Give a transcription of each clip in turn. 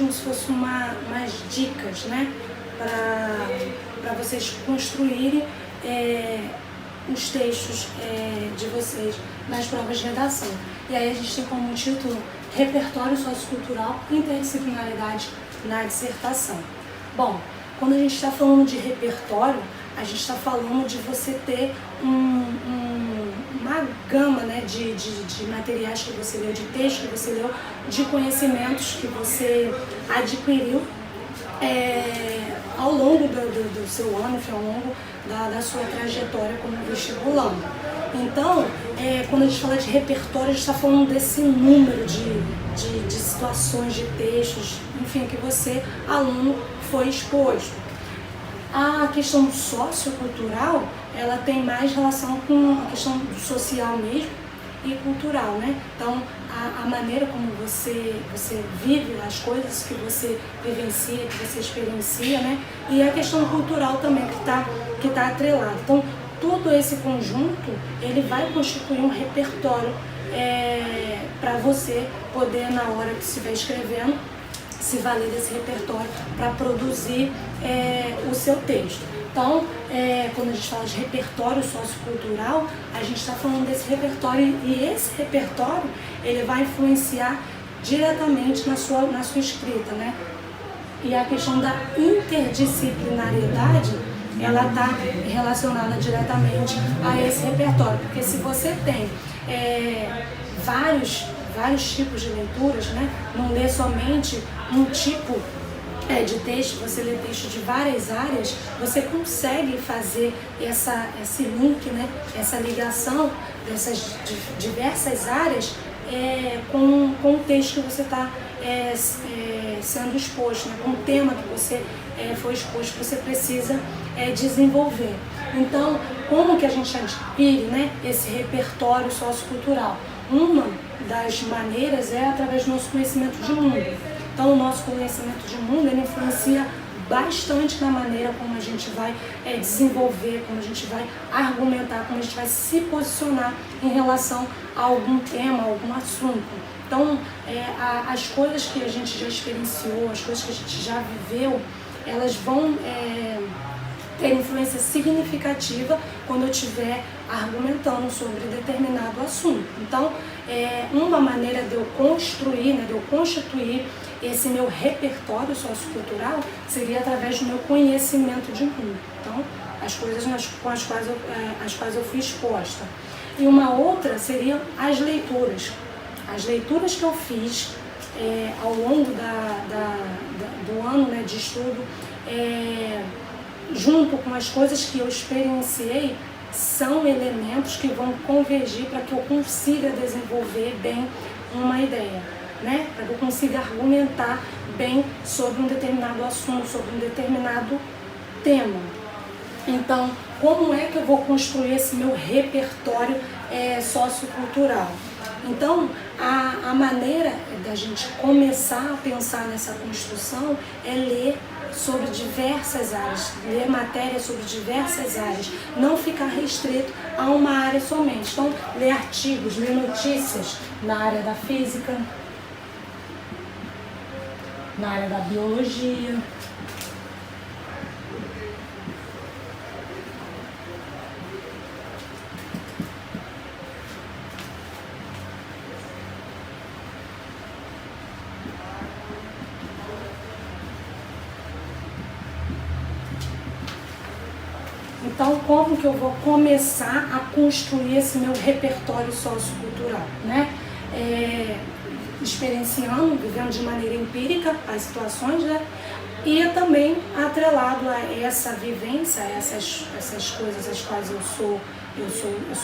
como se fosse umas dicas, né? Para vocês construírem os textos de vocês nas provas de redação. E aí a gente tem como título Repertório Sociocultural, Interdisciplinaridade na Dissertação. Bom, quando a gente está falando de repertório, a gente está falando de você ter uma gama, né, de materiais que você leu, de texto que você leu, de conhecimentos que você adquiriu ao longo do seu ano, ao longo da sua trajetória como vestibulando. Então, quando a gente fala de repertório, a gente está falando desse número de situações, de textos, enfim, que você, aluno, foi exposto. A questão sociocultural, ela tem mais relação com a questão social mesmo e cultural, né? Então, a maneira como você vive as coisas que você vivencia, que você experiencia, né? E a questão cultural também que tá atrelada. Então, todo esse conjunto, ele vai constituir um repertório para você poder, na hora que estiver escrevendo, se valer desse repertório para produzir o seu texto. Então, quando a gente fala de repertório sociocultural, a gente está falando desse repertório, e esse repertório ele vai influenciar diretamente na sua escrita, né? E a questão da interdisciplinariedade, ela está relacionada diretamente a esse repertório, porque se você tem vários tipos de leituras, né? Não lê somente um tipo de texto, você lê texto de várias áreas, você consegue fazer esse link, né? Essa ligação dessas diversas áreas com o texto que você está sendo exposto, né? Com o tema que você foi exposto, que você precisa desenvolver. Então, como que a gente adquire, né, esse repertório sociocultural? Uma das maneiras é através do nosso conhecimento de mundo. Então, o nosso conhecimento de mundo, ele influencia bastante na maneira como a gente vai desenvolver, como a gente vai argumentar, como a gente vai se posicionar em relação a algum tema, a algum assunto. Então, as coisas que a gente já experienciou, as coisas que a gente já viveu, elas vão ter influência significativa quando eu estiver argumentando sobre determinado assunto. Então, uma maneira de eu construir, né, de eu constituir esse meu repertório sociocultural seria através do meu conhecimento de mundo. Então, as coisas com as quais eu fui exposta. E uma outra seriam as leituras. As leituras que eu fiz ao longo do ano, né, de estudo, junto com as coisas que eu experienciei, são elementos que vão convergir para que eu consiga desenvolver bem uma ideia, né? Para que eu consiga argumentar bem sobre um determinado assunto, sobre um determinado tema. Então, como é que eu vou construir esse meu repertório sociocultural? Então, a maneira da gente começar a pensar nessa construção é ler sobre diversas áreas, ler matérias sobre diversas áreas, não ficar restrito a uma área somente. Então, ler artigos, ler notícias na área da física, na área da biologia, Então, como que eu vou começar a construir esse meu repertório sociocultural, né? Experienciando, vivendo de maneira empírica as situações, né? E também atrelado a essa vivência, essas coisas às quais eu sou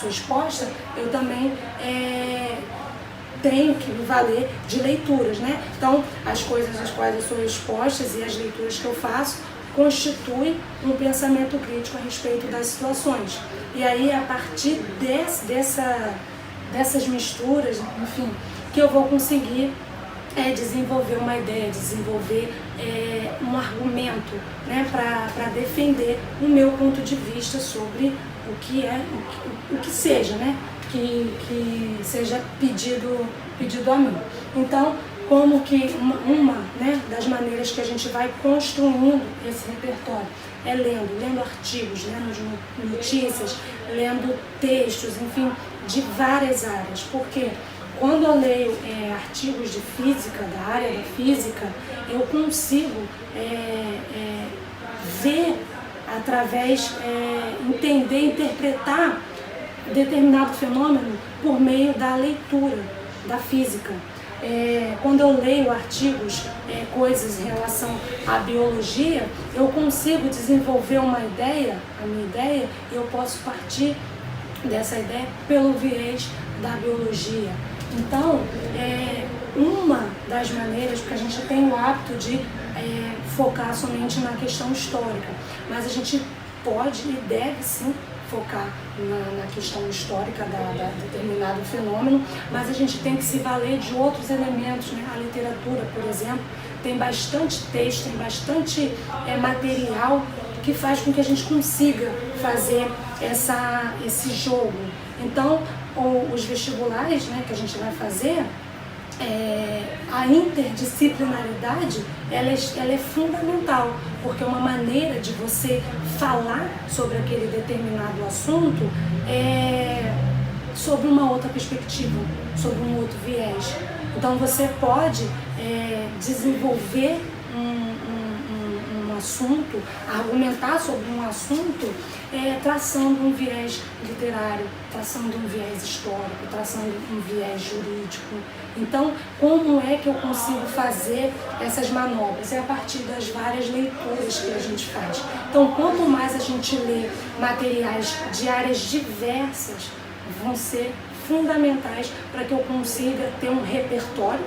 exposta, eu também tenho que me valer de leituras, né? Então, as coisas às quais eu sou exposta e as leituras que eu faço constitui um pensamento crítico a respeito das situações. E aí, a partir dessas misturas, enfim, que eu vou conseguir desenvolver uma ideia, desenvolver um argumento, né, para defender o meu ponto de vista sobre o que seja, né, que seja pedido a mim. Então, como que né, das maneiras que a gente vai construindo esse repertório é lendo artigos, lendo notícias, lendo textos, enfim, de várias áreas. Porque quando eu leio artigos de física, da área da física, eu consigo ver através, entender, interpretar determinado fenômeno por meio da leitura da física. Quando eu leio artigos, coisas em relação à biologia, eu consigo desenvolver uma ideia, a minha ideia, e eu posso partir dessa ideia pelo viés da biologia. Então, uma das maneiras, porque a gente tem o hábito de focar somente na questão histórica, mas a gente pode e deve sim focar na questão histórica da determinado fenômeno, mas a gente tem que se valer de outros elementos, né? A literatura, por exemplo, tem bastante texto, tem bastante material que faz com que a gente consiga fazer esse jogo. Então, os vestibulares, né, que a gente vai fazer, a interdisciplinaridade ela é fundamental, porque é uma maneira de você falar sobre aquele determinado assunto sobre uma outra perspectiva, sobre um outro viés. Então você pode desenvolver um assunto, argumentar sobre um assunto, traçando um viés literário, traçando um viés histórico, traçando um viés jurídico. Então, como é que eu consigo fazer essas manobras? É a partir das várias leituras que a gente faz. Então, quanto mais a gente lê materiais de áreas diversas, vão ser fundamentais para que eu consiga ter um repertório,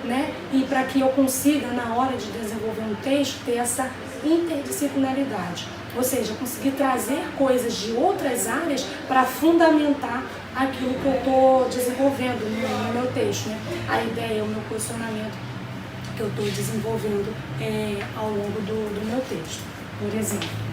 né? E para que eu consiga, na hora de desenvolver um texto, ter essa interdisciplinaridade. Ou seja, conseguir trazer coisas de outras áreas para fundamentar aquilo que eu estou desenvolvendo no meu texto, né? A ideia, o meu posicionamento que eu estou desenvolvendo ao longo do meu texto, por exemplo.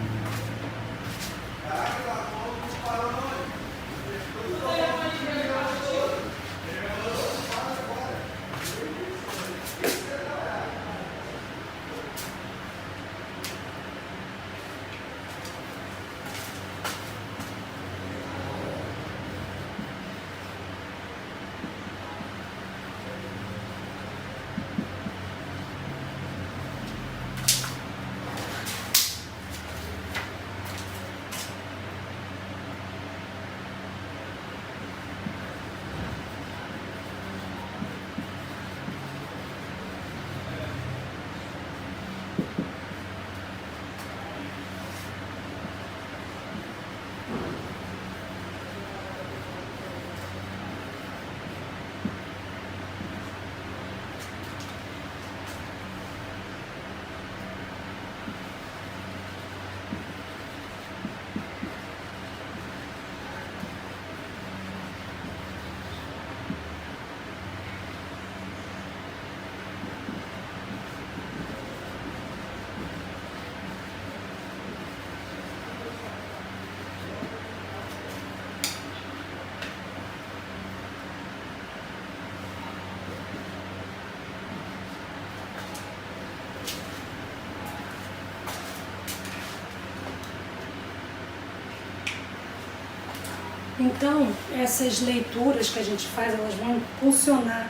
Então, essas leituras que a gente faz, elas vão impulsionar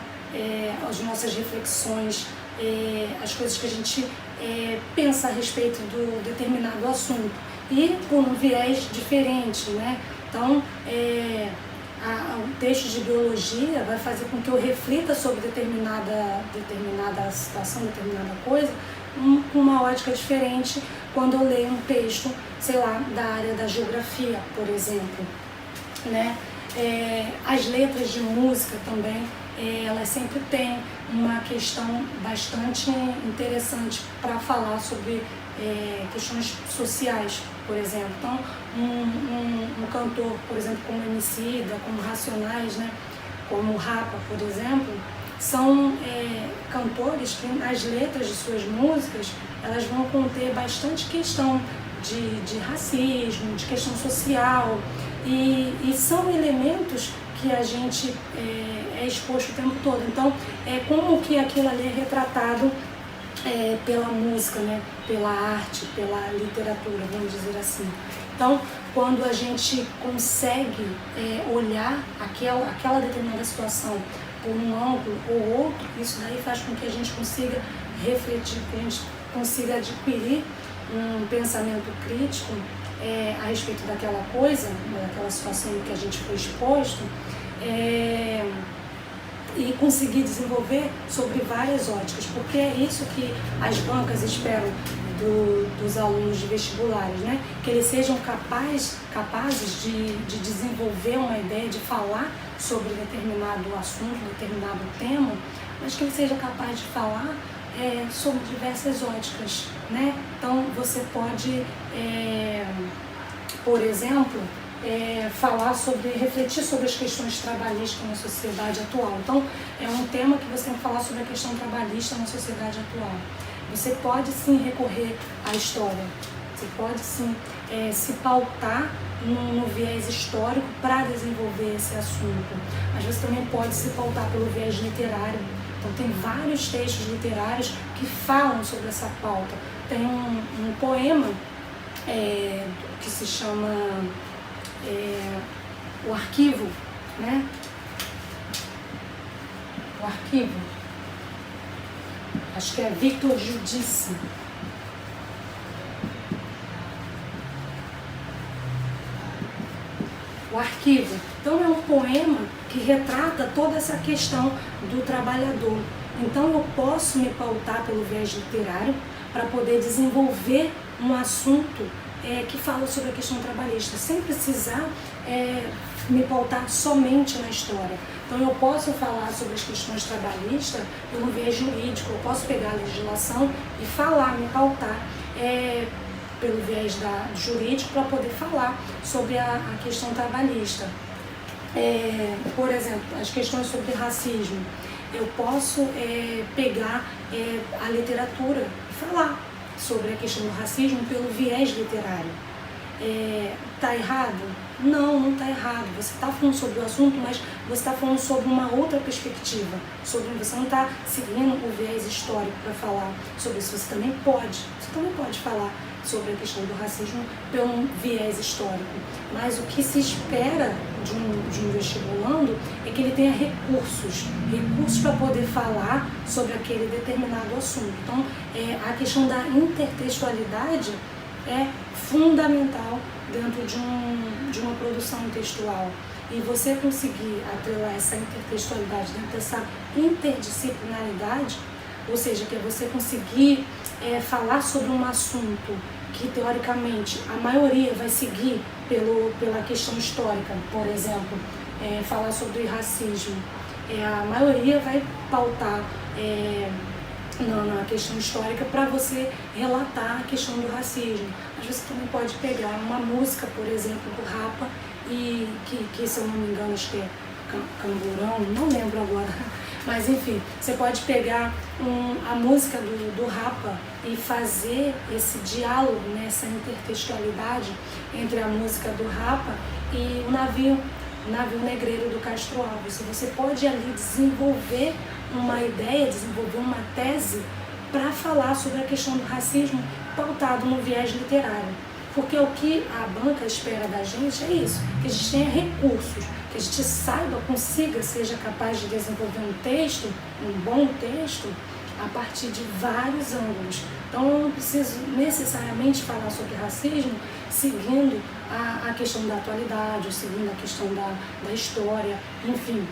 as nossas reflexões, as coisas que a gente pensa a respeito do determinado assunto, e por um viés diferente, né? Então, o texto de biologia vai fazer com que eu reflita sobre determinada situação, determinada coisa, com uma ótica diferente quando eu leio um texto, sei lá, da área da geografia, por exemplo, né? As letras de música também, elas sempre têm uma questão bastante interessante para falar sobre questões sociais, por exemplo. Então, um cantor, por exemplo, como Emicida, como Racionais, né? Como Rapa, por exemplo, são cantores que as letras de suas músicas, elas vão conter bastante questão de racismo, de questão social, e são elementos que a gente é exposto o tempo todo. Então, como que aquilo ali é retratado pela música, né? Pela arte, pela literatura, vamos dizer assim. Então, quando a gente consegue olhar aquela determinada situação por um ângulo ou outro, isso daí faz com que a gente consiga refletir, que a gente consiga adquirir um pensamento crítico a respeito daquela coisa, daquela situação que a gente foi exposto, e conseguir desenvolver sobre várias óticas, porque é isso que as bancas esperam dos alunos de vestibulares, né? Que eles sejam capazes de desenvolver uma ideia, de falar sobre determinado assunto, determinado tema, mas que ele seja capaz de falar sobre diversas óticas, né? Então você pode, por exemplo, refletir sobre as questões trabalhistas na sociedade atual. Então, é um tema que você tem que falar sobre a questão trabalhista na sociedade atual. Você pode sim recorrer à história, você pode sim se pautar no viés histórico para desenvolver esse assunto, mas você também pode se pautar pelo viés literário. Então, tem vários textos literários que falam sobre essa pauta. Tem um poema que se chama O Arquivo, né? O Arquivo, acho que é Victor Judice. O Arquivo. Então é um poema que retrata toda essa questão do trabalhador. Então eu posso me pautar pelo viés literário para poder desenvolver um assunto que fala sobre a questão trabalhista, sem precisar me pautar somente na história. Então eu posso falar sobre as questões trabalhistas pelo viés jurídico, eu posso pegar a legislação e falar, me pautar pelo viés jurídico para poder falar sobre a questão trabalhista. Por exemplo, as questões sobre racismo, eu posso pegar a literatura e falar sobre a questão do racismo pelo viés literário. Está errado? Não, não está errado. Você está falando sobre o assunto, mas você está falando sobre uma outra perspectiva. Você não está seguindo o viés histórico para falar sobre isso. Você também pode falar sobre a questão do racismo pelo viés histórico. Mas o que se espera de um vestibulando é que ele tenha recursos para poder falar sobre aquele determinado assunto. Então, a questão da intertextualidade é fundamental dentro de uma produção textual. E você conseguir atrelar essa intertextualidade dentro dessa interdisciplinaridade, ou seja, que é você conseguir falar sobre um assunto que, teoricamente, a maioria vai seguir pela questão histórica, por exemplo, falar sobre racismo. A maioria vai pautar na questão histórica para você relatar a questão do racismo. Mas você também pode pegar uma música, por exemplo, do Rapa, e que se eu não me engano, acho que é Camburão, não lembro agora, mas enfim, você pode pegar a música do Rapa e fazer esse diálogo, né, essa intertextualidade entre a música do Rapa e o navio negreiro do Castro Alves. Você pode ali desenvolver uma ideia, desenvolver uma tese para falar sobre a questão do racismo pautado no viés literário. Porque o que a banca espera da gente é isso, que a gente tenha recursos, que a gente seja capaz de desenvolver um texto, um bom texto, a partir de vários ângulos. Então eu não preciso necessariamente falar sobre racismo seguindo a questão da atualidade, ou seguindo a questão da história, enfim.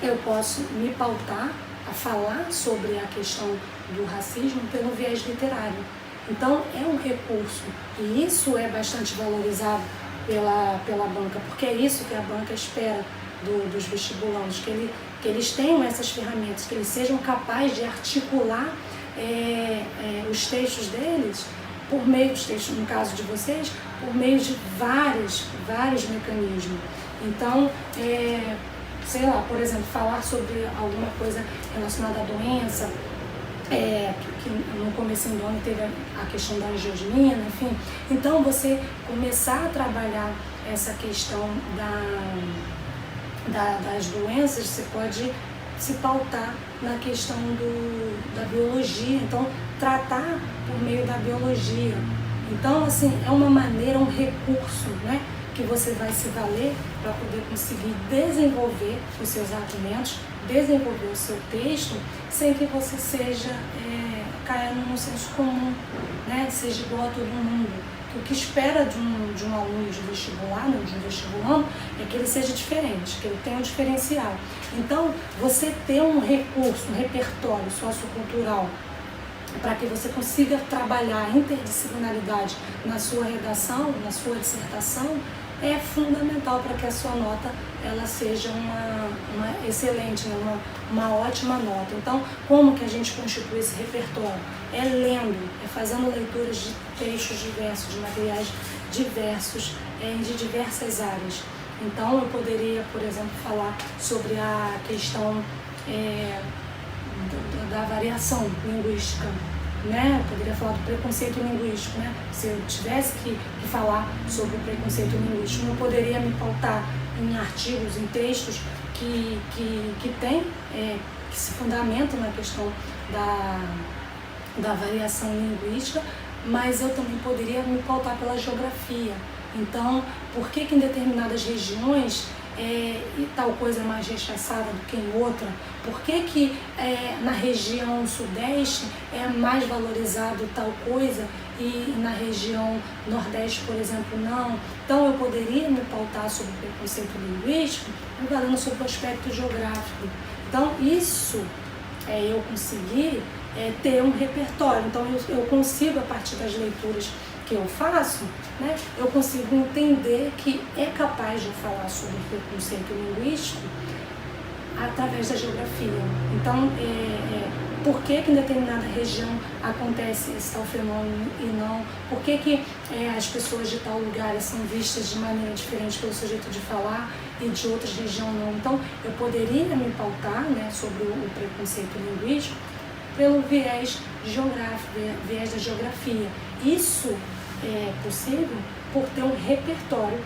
Eu posso me pautar a falar sobre a questão do racismo pelo viés literário. Então é um recurso, e isso é bastante valorizado pela banca, porque é isso que a banca espera dos vestibulandos, que eles tenham essas ferramentas, que eles sejam capazes de articular os textos deles, por meio dos textos, no caso de vocês, por meio de vários mecanismos. Então, sei lá, por exemplo, falar sobre alguma coisa relacionada à doença, que no começo do ano teve a questão da angiosmina, enfim. Então, você começar a trabalhar essa questão das doenças, você pode se pautar na questão da biologia, então tratar por meio da biologia. Então, assim, é uma maneira, um recurso, né, que você vai se valer para poder conseguir desenvolver os seus argumentos, desenvolver o seu texto, sem que você caia no senso comum, né, seja igual a todo mundo. O que espera de um aluno de vestibular, né, de um vestibulando, é que ele seja diferente, que ele tenha um diferencial. Então, você ter um recurso, um repertório sociocultural, para que você consiga trabalhar a interdisciplinaridade na sua redação, na sua dissertação, é fundamental para que a sua nota ela seja uma excelente, né? uma ótima nota. Então, como que a gente constitui esse repertório? É lendo, é fazendo leituras de textos diversos, de materiais diversos, de diversas áreas. Então, eu poderia, por exemplo, falar sobre a questão da variação linguística, né? Eu poderia falar do preconceito linguístico, né? Se eu tivesse que falar sobre o preconceito linguístico, eu poderia me pautar em artigos, em textos que se fundamentam na questão da variação linguística, mas eu também poderia me pautar pela geografia. Então, por que em determinadas regiões tal coisa é mais rechaçada do que em outra? Por que na região sudeste é mais valorizado tal coisa e na região nordeste, por exemplo, não? Então, eu poderia me pautar sobre o preconceito linguístico, me valendo sobre o aspecto geográfico. Então, isso eu consegui ter um repertório. Então, eu consigo, a partir das leituras que eu faço, né, eu consigo entender que é capaz de falar sobre o preconceito linguístico através da geografia. Então, por que em determinada região acontece esse tal fenômeno e não? Por que as pessoas de tal lugar são vistas de maneira diferente pelo seu jeito de falar e de outras regiões não? Então, eu poderia me pautar, né, sobre o preconceito linguístico pelo viés geográfico, viés da geografia. Isso é possível por ter um repertório,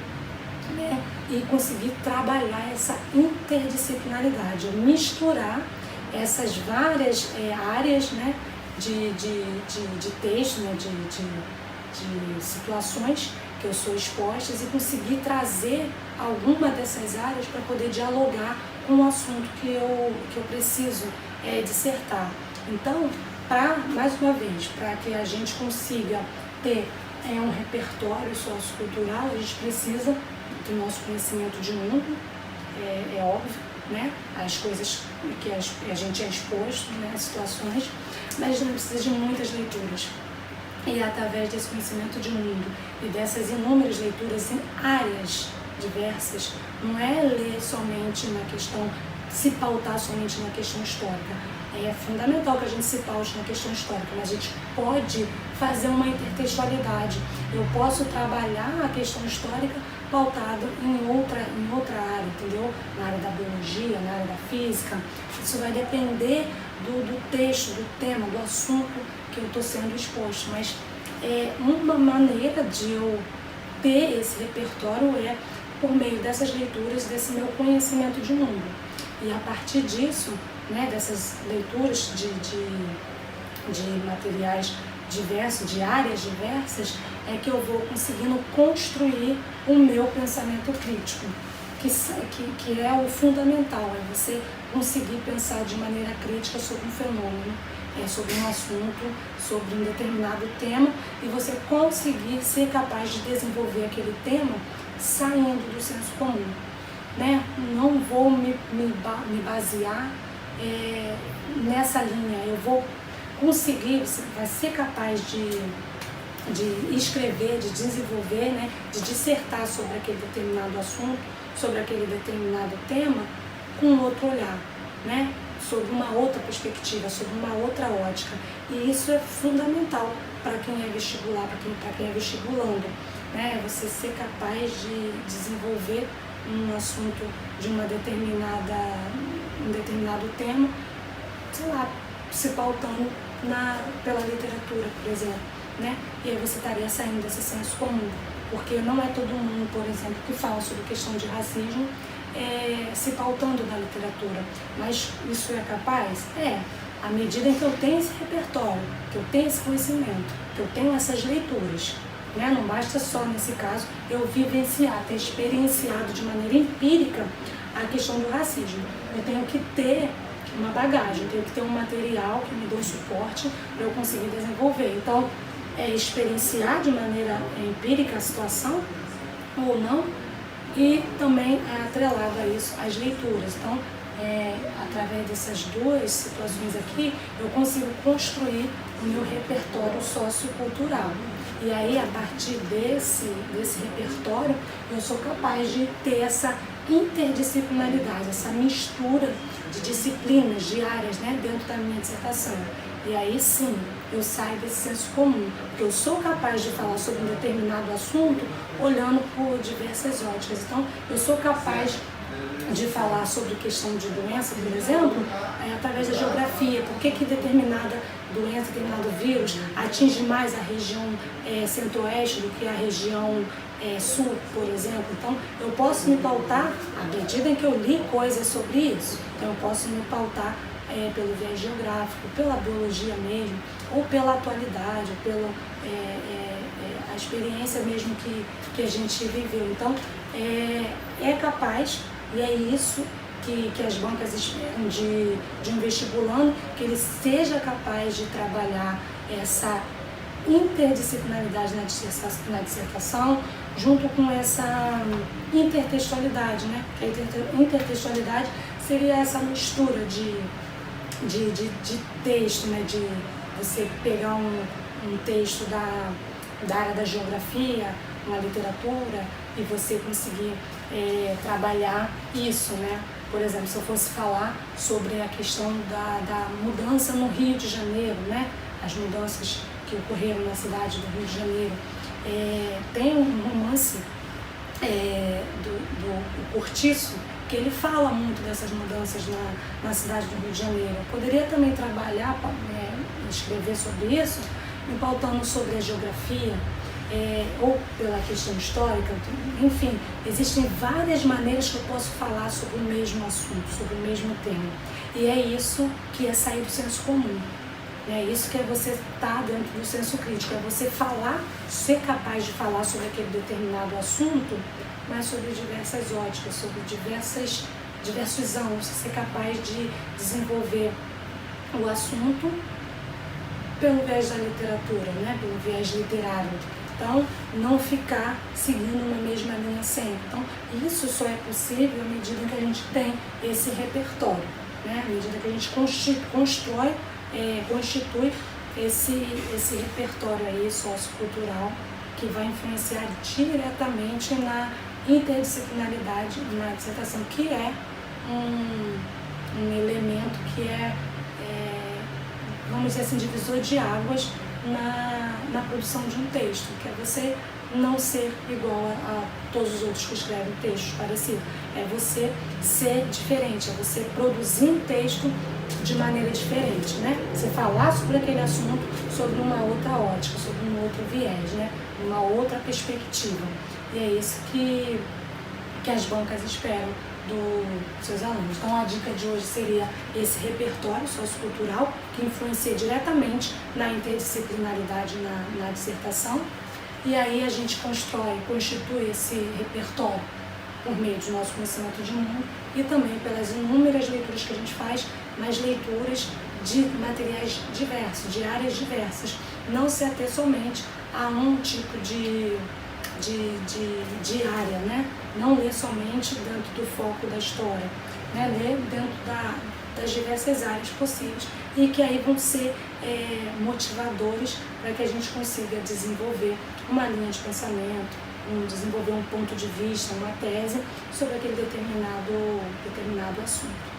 né, e conseguir trabalhar essa interdisciplinaridade, misturar essas várias áreas, né, de texto, né, de situações que eu sou expostas e conseguir trazer alguma dessas áreas para poder dialogar com o assunto que eu preciso dissertar. Então, mais uma vez, para que a gente consiga ter um repertório sociocultural, a gente precisa do nosso conhecimento de mundo, é óbvio, né? As coisas que a gente é exposto, né? As situações, mas a gente precisa de muitas leituras. E através desse conhecimento de mundo e dessas inúmeras leituras em áreas diversas, não é ler somente na questão, se pautar somente na questão histórica. É fundamental que a gente se paute na questão histórica, mas a gente pode fazer uma intertextualidade. Eu posso trabalhar a questão histórica pautado em outra área, entendeu? Na área da biologia, na área da física. Isso vai depender do texto, do tema, do assunto que eu estou sendo exposto. Mas uma maneira de eu ter esse repertório é por meio dessas leituras, desse meu conhecimento de mundo. E a partir disso, né, dessas leituras de materiais diversos, de áreas diversas, é que eu vou conseguindo construir o meu pensamento crítico, que é o fundamental, é você conseguir pensar de maneira crítica sobre um fenômeno, sobre um assunto, sobre um determinado tema, e você conseguir ser capaz de desenvolver aquele tema saindo do senso comum. Né? Não vou me basear nessa linha, eu vou conseguir, você vai ser capaz de escrever, de desenvolver, né? De dissertar sobre aquele determinado assunto, sobre aquele determinado tema, com outro olhar, né? Sobre uma outra perspectiva, sobre uma outra ótica. E isso é fundamental para quem é vestibular, para quem é vestibulando, né? Você ser capaz de desenvolver um assunto de um determinado tema, sei lá, se pautando pela literatura, por exemplo, né? E aí você estaria saindo desse senso comum, porque não é todo mundo, por exemplo, que fala sobre questão de racismo se pautando na literatura. Mas isso é capaz? À medida em que eu tenho esse repertório, que eu tenho esse conhecimento, que eu tenho essas leituras, né? Não basta só, nesse caso, eu vivenciar, ter experienciado de maneira empírica a questão do racismo. Eu tenho que ter uma bagagem, eu tenho que ter um material que me dê um suporte para eu conseguir desenvolver. Então, experienciar de maneira empírica a situação ou não, e também atrelado a isso as leituras. Então, através dessas duas situações aqui, eu consigo construir o meu repertório sociocultural. E aí, a partir desse repertório, eu sou capaz de ter essa interdisciplinaridade, essa mistura de disciplinas, de áreas, né, dentro da minha dissertação. E aí sim, eu saio desse senso comum, porque eu sou capaz de falar sobre um determinado assunto olhando por diversas óticas. Então, eu sou capaz de falar sobre questão de doença, por exemplo, através da geografia. Por que determinada doença, determinado vírus atinge mais a região centro-oeste do que a região sul, por exemplo? Então, eu posso me pautar, à medida em que eu li coisas sobre isso, então eu posso me pautar pelo viés geográfico, pela biologia mesmo, ou pela atualidade, ou pela a experiência mesmo que a gente viveu. Então, é capaz, e é isso que as bancas esperam de um vestibulando, que ele seja capaz de trabalhar essa interdisciplinaridade na dissertação, junto com essa intertextualidade, né? Que a intertextualidade seria essa mistura de texto, né? De você pegar um texto da área da geografia, uma literatura, e você conseguir trabalhar isso, né? Por exemplo, se eu fosse falar sobre a questão da mudança no Rio de Janeiro, né? As mudanças que ocorreram na cidade do Rio de Janeiro. Tem um romance do Cortiço, que ele fala muito dessas mudanças na cidade do Rio de Janeiro. Eu poderia também trabalhar, escrever sobre isso, me pautando sobre a geografia, ou pela questão histórica. Enfim, existem várias maneiras que eu posso falar sobre o mesmo assunto, sobre o mesmo tema. E é isso que é sair do senso comum. É isso que é você estar dentro do senso crítico, é você falar, ser capaz de falar sobre aquele determinado assunto, mas sobre diversas óticas, sobre diversos ângulos, ser capaz de desenvolver o assunto pelo viés da literatura, né? Pelo viés literário. Então, não ficar seguindo uma mesma linha sempre. Então, isso só é possível à medida que a gente tem esse repertório, né? À medida que a gente constitui esse repertório aí sociocultural, que vai influenciar diretamente na interdisciplinaridade na dissertação, que é um elemento que vamos dizer assim, divisor de águas na produção de um texto, que é você não ser igual a todos os outros que escrevem textos parecidos. É você ser diferente, é você produzir um texto de maneira diferente, né? Você falar sobre aquele assunto sobre uma outra ótica, sobre um outro viés, né? Uma outra perspectiva. E é isso que as bancas esperam dos seus alunos. Então, a dica de hoje seria esse repertório sociocultural que influencia diretamente na interdisciplinaridade na dissertação. E aí a gente constitui esse repertório por meio do nosso conhecimento de mundo e também pelas inúmeras leituras que a gente faz, mas leituras de materiais diversos, de áreas diversas. Não se ater somente a um tipo de área, né? Não ler somente dentro do foco da história, né? Ler dentro das diversas áreas possíveis e que aí vão ser motivadores para que a gente consiga desenvolver uma linha de pensamento, desenvolver um ponto de vista, uma tese sobre aquele determinado assunto.